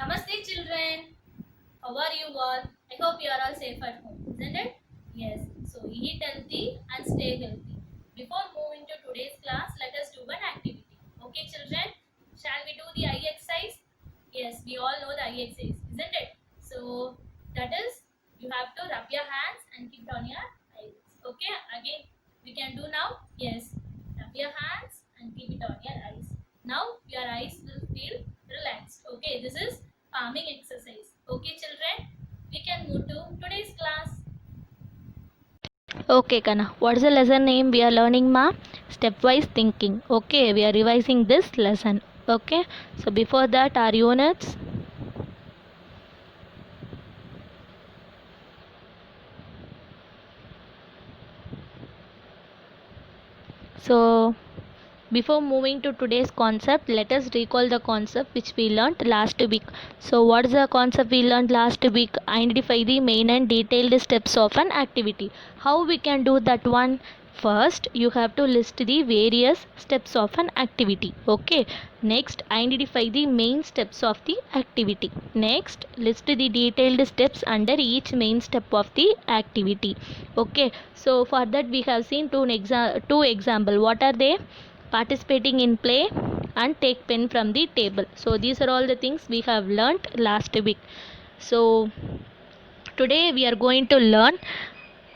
Namaste children. How are you all? I hope you are all safe at home, isn't it? Yes. So eat healthy and stay healthy. Before moving to today's class, let us do an activity. Okay children? Shall we do the eye exercise? Yes, we all know the eye exercise, isn't it? So that is, you have to rub your hands and keep it on your eyes. Okay, again we can do now. Yes, rub your hands and keep it on your eyes. Now your eyes will feel relaxed. Okay, this is palming exercise. Okay children, we can move to today's class. Okay, Kana. What's the lesson name we are learning, ma? Stepwise thinking. Okay, we are revising this lesson. Okay, so before that, our units. So, before moving to today's concept, let us recall the concept which we learnt last week. So, what is the concept we learnt last week? Identify the main and detailed steps of an activity. How we can do that one? First, you have to list the various steps of an activity. Okay. Next, identify the main steps of the activity. Next, list the detailed steps under each main step of the activity. Okay. So, for that we have seen two example. What are they? Participating in play and take pen from the table. So these are all the things we have learnt last week. So today we are going to learn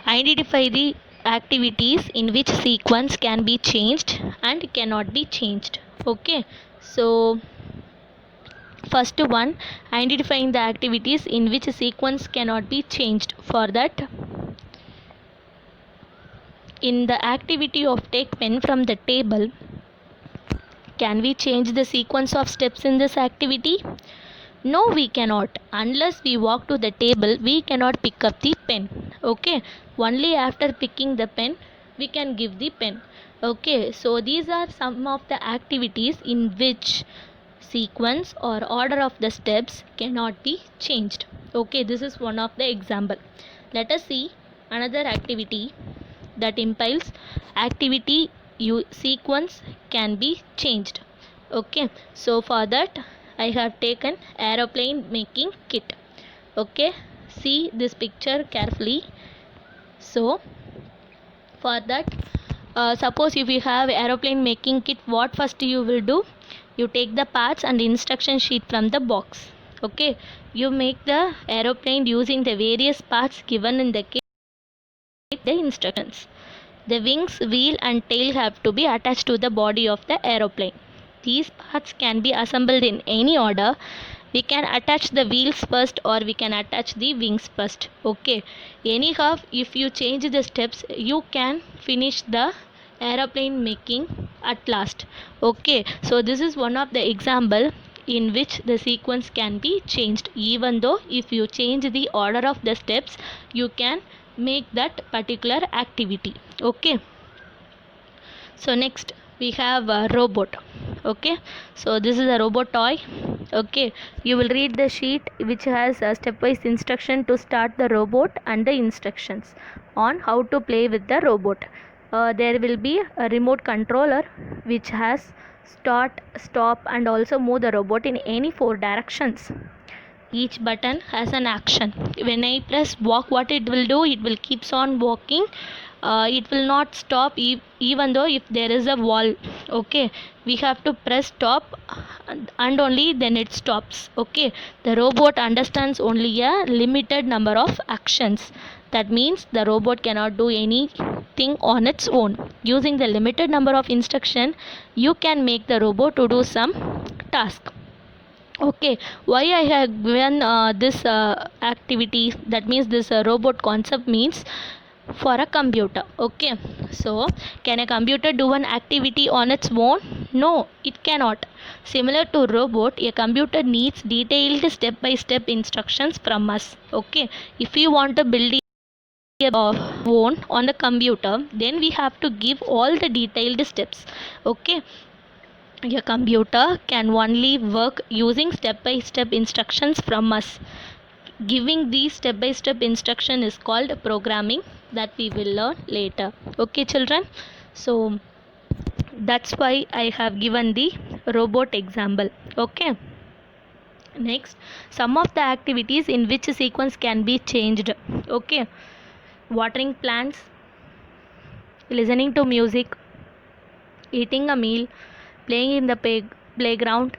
identify the activities in which sequence can be changed and cannot be changed. Okay, so first one, identifying the activities in which sequence cannot be changed. For that, in the activity of take pen from the table, can we change the sequence of steps in this activity? No, we cannot. Unless we walk to the table, we cannot pick up the pen. Okay, only after picking the pen, we can give the pen. Okay, so these are some of the activities in which sequence or order of the steps cannot be changed. Okay, this is one of the example. Let us see another activity that implies activity sequence can be changed. Okay, so for that I have taken aeroplane making kit. Okay, see this picture carefully. So for that, suppose if you have aeroplane making kit, what first you will do? You take the parts and instruction sheet from the box. Okay, you make the aeroplane using the various parts given in the kit, the instructions. The wings, wheel and tail have to be attached to the body of the aeroplane. These parts can be assembled in any order. We can attach the wheels first or we can attach the wings first. Okay. Anyhow, if you change the steps, you can finish the aeroplane making at last. Okay. So this is one of the example in which the sequence can be changed. Even though if you change the order of the steps, you can make that particular activity. Okay, so next we have a robot. Okay, so this is a robot toy. Okay, you will read the sheet which has a stepwise instruction to start the robot and the instructions on how to play with the robot. There will be a remote controller which has start, stop and also move the robot in any four directions. Each button has an action. When I press walk, what it will do, it will keeps on walking. It will not stop even though if there is a wall. Okay, we have to press stop and only then it stops. Okay, the robot understands only a limited number of actions. That means the robot cannot do anything on its own. Using the limited number of instruction, you can make the robot to do some task. Okay, why I have given this activity, that means this robot concept means for a computer. Okay, so can a computer do an activity on its own? No, it cannot. Similar to robot, a computer needs detailed step by step instructions from us. Okay, if you want to build a phone on the computer, then we have to give all the detailed steps. Okay, your computer can only work using step by step instructions from us. Giving these step by step instruction is called programming, that we will learn later. Okay children, so that's why I have given the robot example. Okay, Next, some of the activities in which sequence can be changed. Okay, watering plants, listening to music, eating a meal, playing in the playground,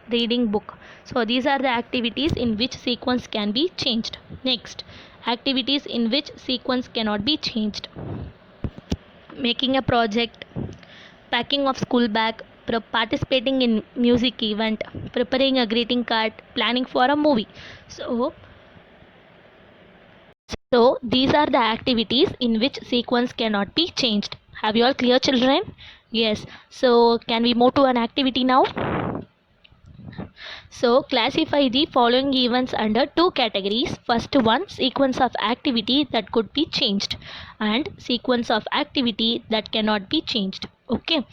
reading book. So these are the activities in which sequence can be changed. Next, activities in which sequence cannot be changed. Making a project, packing of school bag, participating in music event, preparing a greeting card, planning for a movie. So these are the activities in which sequence cannot be changed. Have you all clear, children? Yes. So can we move to an activity now? So classify the following events under two categories. First one, sequence of activity that could be changed, and sequence of activity that cannot be changed. Okay.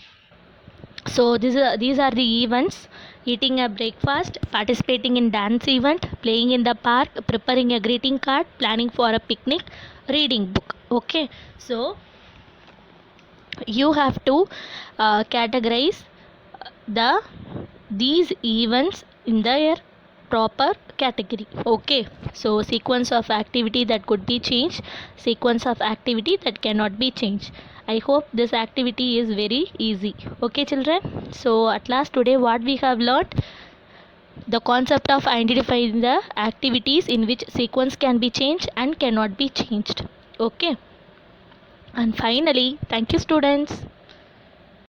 So these are the events: eating a breakfast, participating in dance event, playing in the park, preparing a greeting card, planning for a picnic, reading book. Okay, so you have to categorize the these events in their proper category. Okay, so sequence of activity that could be changed, sequence of activity that cannot be changed. I hope this activity is very easy. Okay, children, so at last today what we have learnt, the concept of identifying the activities in which sequence can be changed and cannot be changed. Okay, and finally, thank you, students.